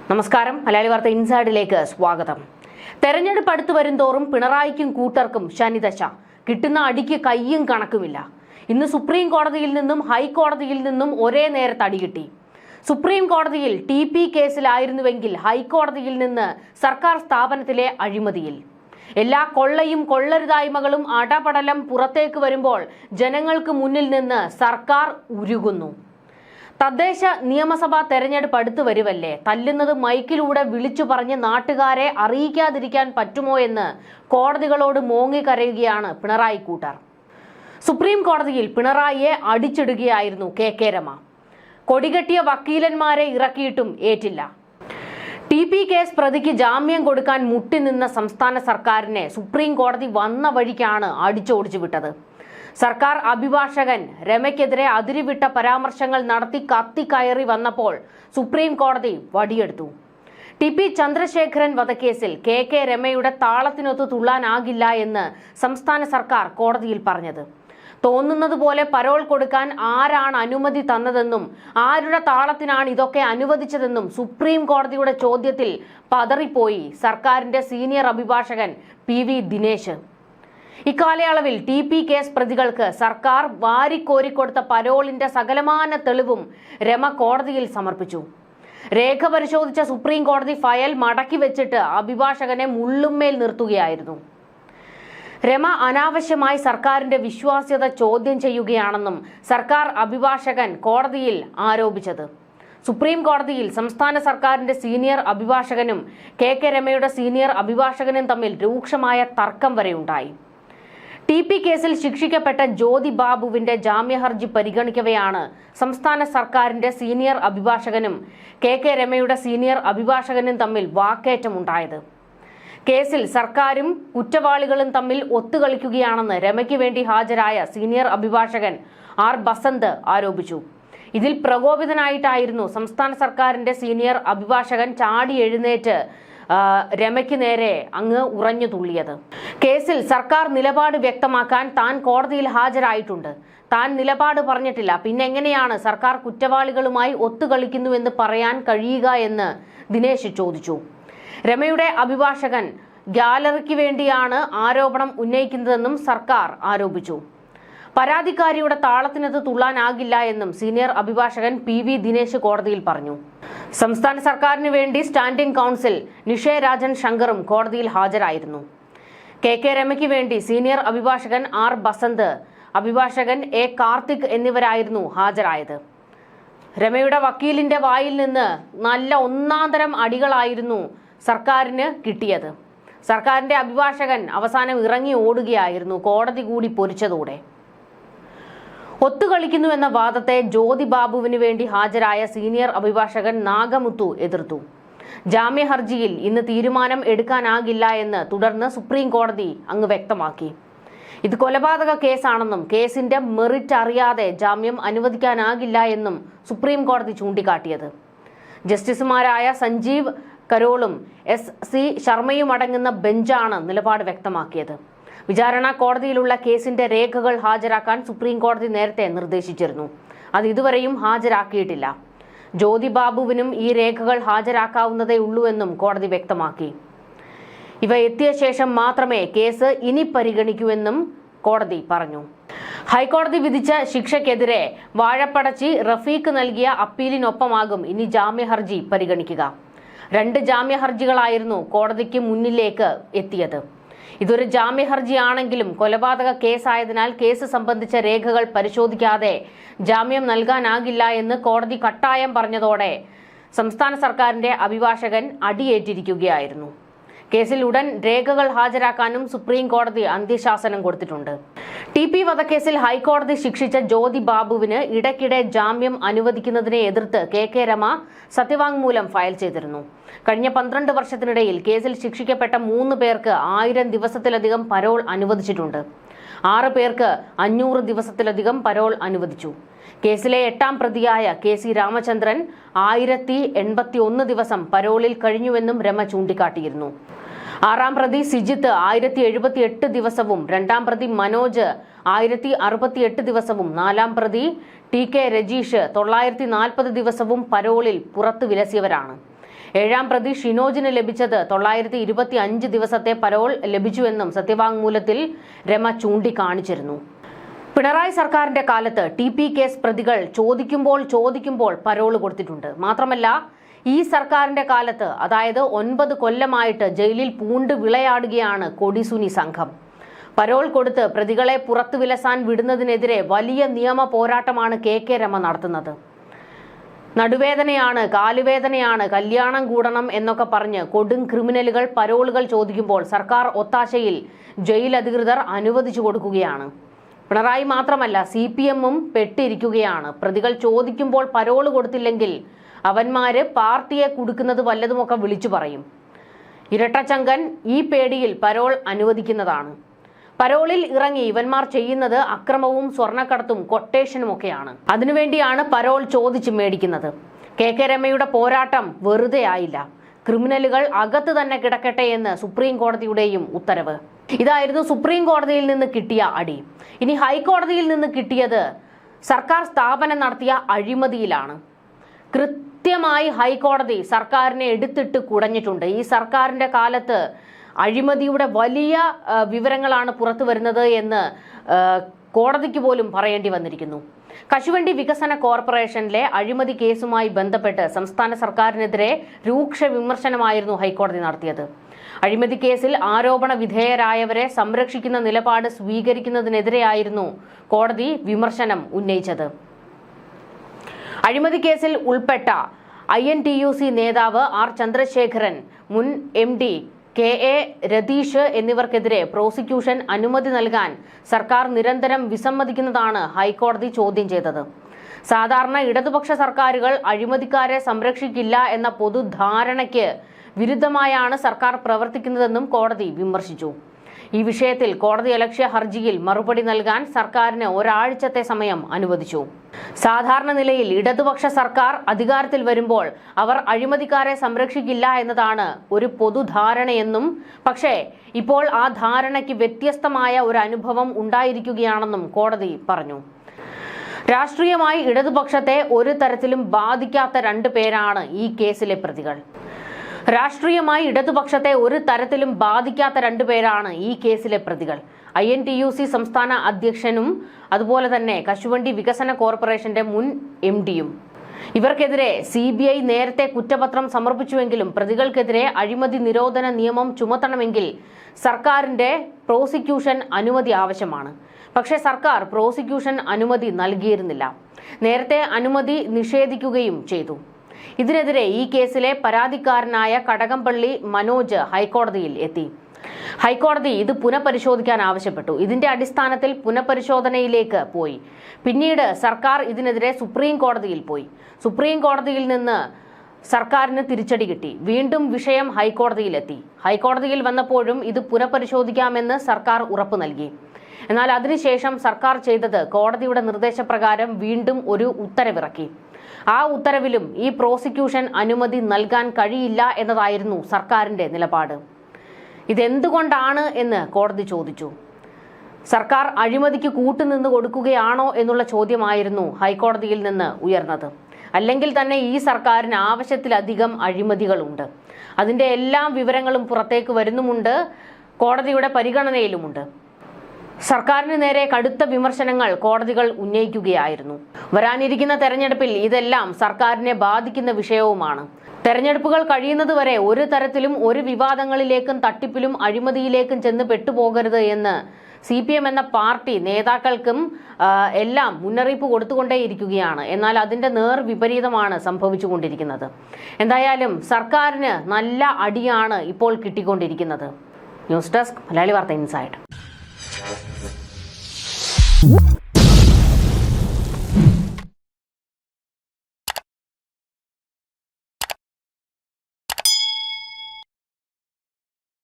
നമസ്കാരം. മലയാളി വാർത്ത ഇൻസൈഡിലേക്ക് സ്വാഗതം. തെരഞ്ഞെടുപ്പ് അടുത്തു വരുംതോറും പിണറായിക്കും കൂട്ടർക്കും ശനിദശ. കിട്ടുന്ന അടിക്ക് കയ്യും കണക്കുമില്ല. ഇന്ന് സുപ്രീം കോടതിയിൽ നിന്നും ഹൈക്കോടതിയിൽ നിന്നും ഒരേ നേരത്ത് അടി കിട്ടി. സുപ്രീം കോടതിയിൽ TP കേസിലായിരുന്നുവെങ്കിൽ ഹൈക്കോടതിയിൽ നിന്ന് സർക്കാർ സ്ഥാപനത്തിലെ അഴിമതിയിൽ. എല്ലാ കൊള്ളയും കൊള്ളരുതായ്മകളും അടപടലം പുറത്തേക്ക് വരുമ്പോൾ ജനങ്ങൾക്ക് മുന്നിൽ നിന്ന് സർക്കാർ ഉരുകുന്നു. തദ്ദേശ നിയമസഭാ തെരഞ്ഞെടുപ്പ് അടുത്തു വരുവല്ലേ, തല്ലുന്നത് മൈക്കിലൂടെ വിളിച്ചു പറഞ്ഞ് നാട്ടുകാരെ അറിയിക്കാതിരിക്കാൻ പറ്റുമോ എന്ന് കോടതികളോട് മോങ്ങിക്കരയുകയാണ് പിണറായി കൂട്ടർ. സുപ്രീം കോടതിയിൽ പിണറായിയെ അടിച്ചിടുകയായിരുന്നു KK രമ. കൊടികെട്ടിയ വക്കീലന്മാരെ ഇറക്കിയിട്ടും ഏറ്റില്ല. TP കേസ് പ്രതിക്ക് ജാമ്യം കൊടുക്കാൻ മുട്ടിനിന്ന സംസ്ഥാന സർക്കാരിനെ സുപ്രീം കോടതി വന്ന വഴിക്കാണ് അടിച്ചോടിച്ചു വിട്ടത്. സർക്കാർ അഭിഭാഷകൻ രമയ്ക്കെതിരെ അതിരുവിട്ട പരാമർശങ്ങൾ നടത്തി കത്തിക്കയറി വന്നപ്പോൾ സുപ്രീം കോടതി വടിയെടുത്തു. TP ചന്ദ്രശേഖരൻ വധക്കേസിൽ KK രമയുടെ താളത്തിനൊത്ത് തുള്ളാനാകില്ല എന്ന് സംസ്ഥാന സർക്കാർ കോടതിയിൽ പറഞ്ഞത്. തോന്നുന്നത് പോലെ പരോൾ കൊടുക്കാൻ ആരാണ് അനുമതി തന്നതെന്നും ആരുടെ താളത്തിനാണ് ഇതൊക്കെ അനുവദിച്ചതെന്നും സുപ്രീം കോടതിയുടെ ചോദ്യത്തിൽ പതറിപ്പോയി സർക്കാരിന്റെ സീനിയർ അഭിഭാഷകൻ PV ദിനേശ്. ഇക്കാലയളവിൽ TP കേസ് പ്രതികൾക്ക് സർക്കാർ വാരിക്കോരിക്കൊടുത്ത പരോളിന്റെ സകലമാന തെളിവും രമ കോടതിയിൽ സമർപ്പിച്ചു. രേഖ പരിശോധിച്ച സുപ്രീം കോടതി ഫയൽ മടക്കി വെച്ചിട്ട് അഭിഭാഷകനെ മുള്ളുമ്മേൽ നിർത്തുകയായിരുന്നു. രമ അനാവശ്യമായി സർക്കാരിന്റെ വിശ്വാസ്യത ചോദ്യം ചെയ്യുകയാണെന്നും സർക്കാർ അഭിഭാഷകൻ കോടതിയിൽ ആരോപിച്ചത്. സുപ്രീം കോടതിയിൽ സംസ്ഥാന സർക്കാരിന്റെ സീനിയർ അഭിഭാഷകനും KK രമയുടെ സീനിയർ അഭിഭാഷകനും തമ്മിൽ രൂക്ഷമായ തർക്കം വരെയുണ്ടായി. TP കേസിൽ ശിക്ഷിക്കപ്പെട്ട ജ്യോതി ബാബുവിന്റെ ജാമ്യഹർജി പരിഗണിക്കവെയാണ് സംസ്ഥാന സർക്കാരിന്റെ സീനിയർ അഭിഭാഷകനും KK രമയുടെ സീനിയർ അഭിഭാഷകനും തമ്മിൽ വാക്കേറ്റമുണ്ടായത്. കേസിൽ സർക്കാരും കുറ്റവാളികളും തമ്മിൽ ഒത്തുകളിക്കുകയാണെന്ന് രമയ്ക്ക് വേണ്ടി ഹാജരായ സീനിയർ അഭിഭാഷകൻ R ബസന്ത് ആരോപിച്ചു. ഇതിൽ പ്രകോപിതനായിട്ടായിരുന്നു സംസ്ഥാന സർക്കാരിന്റെ സീനിയർ അഭിഭാഷകൻ ചാടി എഴുന്നേറ്റ് രമയ്ക്ക് നേരെ അങ്ങ് ഉറഞ്ഞു തുള്ളിയത്. കേസിൽ സർക്കാർ നിലപാട് വ്യക്തമാക്കാൻ താൻ കോടതിയിൽ ഹാജരായിട്ടുണ്ട്, താൻ നിലപാട് പറഞ്ഞിട്ടില്ല, പിന്നെ എങ്ങനെയാണ് സർക്കാർ കുറ്റവാളികളുമായി ഒത്തുകളിക്കുന്നുവെന്ന് പറയാൻ കഴിയുക എന്ന് ദിനേശ് ചോദിച്ചു. രമയുടെ അഭിഭാഷകൻ ഗാലറിക്ക് വേണ്ടിയാണ് ആരോപണം ഉന്നയിക്കുന്നതെന്നും സർക്കാർ ആരോപിച്ചു. പരാതിക്കാരിയുടെ താളത്തിനത് തുള്ളാനാകില്ല എന്നും സീനിയർ അഭിഭാഷകൻ PV ദിനേശ് കോടതിയിൽ പറഞ്ഞു. സംസ്ഥാന സർക്കാരിന് വേണ്ടി സ്റ്റാൻഡിംഗ് കൗൺസിൽ നിഷേ രാജൻ ശങ്കറും കോടതിയിൽ ഹാജരായിരുന്നു. KK രമയ്ക്ക് വേണ്ടി സീനിയർ അഭിഭാഷകൻ R ബസന്ത്, അഭിഭാഷകൻ A കാർത്തിക് എന്നിവരായിരുന്നു ഹാജരായത്. രമയുടെ വക്കീലിന്റെ വായിൽ നിന്ന് നല്ല ഒന്നാന്തരം അടികളായിരുന്നു സർക്കാരിന് കിട്ടിയത്. സർക്കാരിന്റെ അഭിഭാഷകൻ അവസാനം ഇറങ്ങി ഓടുകയായിരുന്നു കോടതി കൂടി പൊരിച്ചതോടെ. ഒത്തുകളിക്കുന്നു എന്ന വാദത്തെ ജ്യോതി ബാബുവിന് വേണ്ടി ഹാജരായ സീനിയർ അഭിഭാഷകൻ നാഗമുത്തു എതിർത്തു. ജാമ്യഹർജിയിൽ ഇന്ന് തീരുമാനം എടുക്കാനാകില്ല എന്ന് തുടർന്ന് സുപ്രീം കോടതി അങ്ങ് വ്യക്തമാക്കി. ഇത് കൊലപാതക കേസാണെന്നും കേസിന്റെ മെറിറ്റ് അറിയാതെ ജാമ്യം അനുവദിക്കാനാകില്ല എന്നും സുപ്രീം കോടതി ചൂണ്ടിക്കാട്ടിയത്. ജസ്റ്റിസുമാരായ സഞ്ജീവ് കരോളും SC ശർമ്മയും അടങ്ങുന്ന ബെഞ്ചാണ് നിലപാട് വ്യക്തമാക്കിയത്. വിചാരണ കോടതിയിലുള്ള കേസിന്റെ രേഖകൾ ഹാജരാക്കാൻ സുപ്രീം കോടതി നേരത്തെ നിർദ്ദേശിച്ചിരുന്നു. അത് ഇതുവരെയും ഹാജരാക്കിയിട്ടില്ല. ജ്യോതി ബാബുവിനും ഈ രേഖകൾ ഹാജരാക്കാവുന്നതേ ഉള്ളൂവെന്നും കോടതി വ്യക്തമാക്കി. ഇവ എത്തിയ ശേഷം മാത്രമേ കേസ് ഇനി പരിഗണിക്കൂവെന്നും കോടതി പറഞ്ഞു. ഹൈക്കോടതി വിധിച്ച ശിക്ഷയ്ക്കെതിരെ വാഴപ്പടച്ചി റഫീഖ് നൽകിയ അപ്പീലിനൊപ്പമാകും ഇനി ജാമ്യഹർജി പരിഗണിക്കുക. 2 ജാമ്യഹർജികളായിരുന്നു കോടതിക്ക് മുന്നിലേക്ക് എത്തിയത്. ഇതൊരു ജാമ്യഹർജിയാണെങ്കിലും കൊലപാതക കേസായതിനാൽ കേസ് സംബന്ധിച്ച രേഖകൾ പരിശോധിക്കാതെ ജാമ്യം നൽകാനാകില്ല എന്ന് കോടതി കട്ടായം പറഞ്ഞതോടെ സംസ്ഥാന സർക്കാരിന്റെ അഭിഭാഷകൻ അടിയേറ്റിരിക്കുകയായിരുന്നു. കേസിൽ ഉടൻ രേഖകൾ ഹാജരാക്കാനും സുപ്രീം കോടതി അന്ത്യശാസനം കൊടുത്തിട്ടുണ്ട്. TP വധക്കേസിൽ ഹൈക്കോടതി ശിക്ഷിച്ച ജ്യോതി ബാബുവിന് ഇടയ്ക്കിടെ ജാമ്യം അനുവദിക്കുന്നതിനെ എതിർത്ത് KK രമ സത്യവാങ്മൂലം ഫയൽ ചെയ്തിരുന്നു. കഴിഞ്ഞ 12 വർഷത്തിനിടയിൽ കേസിൽ ശിക്ഷിക്കപ്പെട്ട 3 പേർക്ക് 1000 ദിവസത്തിലധികം പരോൾ അനുവദിച്ചിട്ടുണ്ട്. 6 പേർക്ക് 500 ദിവസത്തിലധികം പരോൾ അനുവദിച്ചു. കേസിലെ 8ാം പ്രതിയായ KC രാമചന്ദ്രൻ 1081 ദിവസം പരോളിൽ കഴിഞ്ഞുവെന്നും രമ ചൂണ്ടിക്കാട്ടിയിരുന്നു. 6ാം പ്രതി സിജിത്ത് 1078 ദിവസവും 2ാം പ്രതി മനോജ് 1068 ദിവസവും 4ാം പ്രതി TK രജീഷ് 940 ദിവസവും പരോളിൽ പുറത്തു വിലസിയവരാണ്. ഏഴാം പ്രതി ഷിനോജിന് ലഭിച്ചത് 925 ദിവസത്തെ പരോൾ ലഭിച്ചുവെന്നും സത്യവാങ്മൂലത്തിൽ രമ ചൂണ്ടിക്കാണിച്ചിരുന്നു. പിണറായി സർക്കാരിന്റെ കാലത്ത് TP കേസ് പ്രതികൾ ചോദിക്കുമ്പോൾ പരോൾ കൊടുത്തിട്ടുണ്ട്. മാത്രമല്ല, ഈ സർക്കാരിന്റെ കാലത്ത്, അതായത് 9 കൊല്ലമായിട്ട് ജയിലിൽ പൂണ്ട് വിളയാടുകയാണ് കൊടിസുനി സംഘം. പരോൾ കൊടുത്ത് പ്രതികളെ പുറത്തു വിലസാൻ വിടുന്നതിനെതിരെ വലിയ നിയമ പോരാട്ടമാണ് KK രമ നടത്തുന്നത്. നടുവേദനയാണ്, കാലുവേദനയാണ്, കല്യാണം കൂടണം എന്നൊക്കെ പറഞ്ഞ് കൊടും ക്രിമിനലുകൾ പരോളുകൾ ചോദിക്കുമ്പോൾ സർക്കാർ ഒത്താശയിൽ ജയിൽ അധികൃതർ അനുവദിച്ചു കൊടുക്കുകയാണ്. പിണറായി മാത്രമല്ല, CPM-ഉം പെട്ടിരിക്കുകയാണ്. പ്രതികൾ ചോദിക്കുമ്പോൾ പരോള് കൊടുത്തില്ലെങ്കിൽ അവന്മാര് പാർട്ടിയെ കുടുക്കുന്നത് വല്ലതുമൊക്കെ വിളിച്ചു പറയും. ഇരട്ടച്ചങ്കൻ ഈ പേടിയിൽ പരോൾ അനുവദിക്കുന്നതാണ്. പരോളിൽ ഇറങ്ങി ഇവന്മാർ ചെയ്യുന്നത് അക്രമവും സ്വർണ്ണക്കടത്തും കൊട്ടേഷനുമൊക്കെയാണ്. അതിനുവേണ്ടിയാണ് പരോൾ ചോദിച്ച് മേടിക്കുന്നത്. KK രമയുടെ പോരാട്ടം വെറുതെ ആയില്ല. ക്രിമിനലുകൾ അകത്ത് തന്നെ കിടക്കട്ടെ എന്ന് സുപ്രീം കോടതിയുടെയും ഉത്തരവ്. ഇതായിരുന്നു സുപ്രീം കോടതിയിൽ നിന്ന് കിട്ടിയ അടി. ഇനി ഹൈക്കോടതിയിൽ നിന്ന് കിട്ടിയത് സർക്കാർ സ്ഥാപനം നടത്തിയ അഴിമതിയിലാണ്. കൃത്യമായി ഹൈക്കോടതി സർക്കാരിനെ എടുത്തിട്ട് കുടഞ്ഞിട്ടുണ്ട്. ഈ സർക്കാരിന്റെ കാലത്ത് അഴിമതിയുടെ വലിയ വിവരങ്ങളാണ് പുറത്തു വരുന്നത് എന്ന് കോടതിക്ക് പോലും പറയേണ്ടി വന്നിരിക്കുന്നു. കശുവണ്ടി വികസന കോർപ്പറേഷനിലെ അഴിമതി കേസുമായി ബന്ധപ്പെട്ട് സംസ്ഥാന സർക്കാരിനെതിരെ രൂക്ഷ വിമർശനമായിരുന്നു ഹൈക്കോടതി നടത്തിയത്. അഴിമതി കേസിൽ ആരോപണ വിധേയരായവരെ സംരക്ഷിക്കുന്ന നിലപാട് സ്വീകരിക്കുന്നതിനെതിരെയായിരുന്നു കോടതി വിമർശനം ഉന്നയിച്ചത്. അഴിമതി കേസിൽ ഉൾപ്പെട്ട INTUC നേതാവ് R ചന്ദ്രശേഖരൻ, മുൻ MD KA രതീഷ് എന്നിവർക്കെതിരെ പ്രോസിക്യൂഷൻ അനുമതി നൽകാൻ സർക്കാർ നിരന്തരം വിസമ്മതിക്കുന്നതാണ് ഹൈക്കോടതി ചോദ്യം ചെയ്തത്. സാധാരണ ഇടതുപക്ഷ സർക്കാരുകൾ അഴിമതിക്കാരെ സംരക്ഷിക്കില്ല എന്ന പൊതുധാരണയ്ക്ക് വിരുദ്ധമായാണ് സർക്കാർ പ്രവർത്തിക്കുന്നതെന്നും കോടതി വിമർശിച്ചു. ഈ വിഷയത്തിൽ കോടതിയലക്ഷ്യ ഹർജിയിൽ മറുപടി നൽകാൻ സർക്കാരിന് ഒരാഴ്ചത്തെ സമയം അനുവദിച്ചു. സാധാരണ നിലയിൽ ഇടതുപക്ഷ സർക്കാർ അധികാരത്തിൽ വരുമ്പോൾ അവർ അഴിമതിക്കാരെ സംരക്ഷിക്കില്ല എന്നതാണ് ഒരു പൊതുധാരണയെന്നും, പക്ഷേ ഇപ്പോൾ ആ ധാരണയ്ക്ക് വ്യത്യസ്തമായ ഒരു അനുഭവം ഉണ്ടായിരിക്കുകയാണെന്നും കോടതി പറഞ്ഞു. രാഷ്ട്രീയമായി ഇടതുപക്ഷത്തെ ഒരു തരത്തിലും ബാധിക്കാത്ത 2 പേരാണ് ഈ കേസിലെ പ്രതികൾ. രാഷ്ട്രീയമായി ഇടതുപക്ഷത്തെ ഒരു തരത്തിലും ബാധിക്കാത്ത 2 പേരാണ് ഈ കേസിലെ പ്രതികൾ. INTUC സംസ്ഥാന അധ്യക്ഷനും അതുപോലെ തന്നെ കശുവണ്ടി വികസന കോർപ്പറേഷന്റെ മുൻ MD-യും. ഇവർക്കെതിരെ CBI നേരത്തെ കുറ്റപത്രം സമർപ്പിച്ചുവെങ്കിലും പ്രതികൾക്കെതിരെ അഴിമതി നിരോധന നിയമം ചുമത്തണമെങ്കിൽ സർക്കാരിന്റെ പ്രോസിക്യൂഷൻ അനുമതി ആവശ്യമാണ്. പക്ഷേ സർക്കാർ പ്രോസിക്യൂഷൻ അനുമതി നൽകിയിരുന്നില്ല. നേരത്തെ അനുമതി നിഷേധിക്കുകയും ചെയ്തു. ഇതിനെതിരെ ഈ കേസിലെ പരാതിക്കാരനായ കടകംപള്ളി മനോജ് ഹൈക്കോടതിയിൽ എത്തി. ഹൈക്കോടതി ഇത് പുനഃപരിശോധിക്കാൻ ആവശ്യപ്പെട്ടു. ഇതിന്റെ അടിസ്ഥാനത്തിൽ പുനഃപരിശോധനയിലേക്ക് പോയി. പിന്നീട് സർക്കാർ ഇതിനെതിരെ സുപ്രീം കോടതിയിൽ പോയി. സുപ്രീം കോടതിയിൽ നിന്ന് സർക്കാരിന് തിരിച്ചടി കിട്ടി. വീണ്ടും വിഷയം ഹൈക്കോടതിയിലെത്തി. ഹൈക്കോടതിയിൽ വന്നപ്പോഴും ഇത് പുനഃപരിശോധിക്കാമെന്ന് സർക്കാർ ഉറപ്പു നൽകി. എന്നാൽ അതിനുശേഷം സർക്കാർ ചെയ്തത് കോടതിയുടെ നിർദ്ദേശപ്രകാരം വീണ്ടും ഒരു ഉത്തരവിറക്കി. ആ ഉത്തരവിലും ഈ പ്രോസിക്യൂഷൻ അനുമതി നൽകാൻ കഴിയില്ല എന്നതായിരുന്നു സർക്കാരിന്റെ നിലപാട്. ഇതെന്തുകൊണ്ടാണ് എന്ന് കോടതി ചോദിച്ചു. സർക്കാർ അഴിമതിക്ക് കൂട്ടുനിന്ന് കൊടുക്കുകയാണോ എന്നുള്ള ചോദ്യമായിരുന്നു ഹൈക്കോടതിയിൽ നിന്ന് ഉയർന്നത്. അല്ലെങ്കിൽ തന്നെ ഈ സർക്കാരിന് ആവശ്യത്തിലധികം അഴിമതികളുണ്ട്. അതിന്റെ എല്ലാ വിവരങ്ങളും പുറത്തേക്ക് വരുന്നുമുണ്ട്, കോടതിയുടെ പരിഗണനയിലുമുണ്ട്. സർക്കാരിന് നേരെ കടുത്ത വിമർശനങ്ങൾ കോടതികൾ ഉന്നയിക്കുകയായിരുന്നു. വരാനിരിക്കുന്ന തെരഞ്ഞെടുപ്പിൽ ഇതെല്ലാം സർക്കാരിനെ ബാധിക്കുന്ന വിഷയവുമാണ്. തെരഞ്ഞെടുപ്പുകൾ കഴിയുന്നതുവരെ ഒരു തരത്തിലും ഒരു വിവാദങ്ങളിലേക്കും തട്ടിപ്പിലും അഴിമതിയിലേക്കും ചെന്ന് പെട്ടുപോകരുത് എന്ന് CPM എന്ന പാർട്ടി നേതാക്കൾക്കും എല്ലാം മുന്നറിയിപ്പ് കൊടുത്തുകൊണ്ടേയിരിക്കുകയാണ്. എന്നാൽ അതിന്റെ വിപരീതമാണ് സംഭവിച്ചുകൊണ്ടിരിക്കുന്നത്. എന്തായാലും സർക്കാരിന് നല്ല അടിയാണ് ഇപ്പോൾ കിട്ടിക്കൊണ്ടിരിക്കുന്നത്. ന്യൂസ് ഡെസ്ക്, മലയാളി വാർത്ത ഇൻസൈഡ്.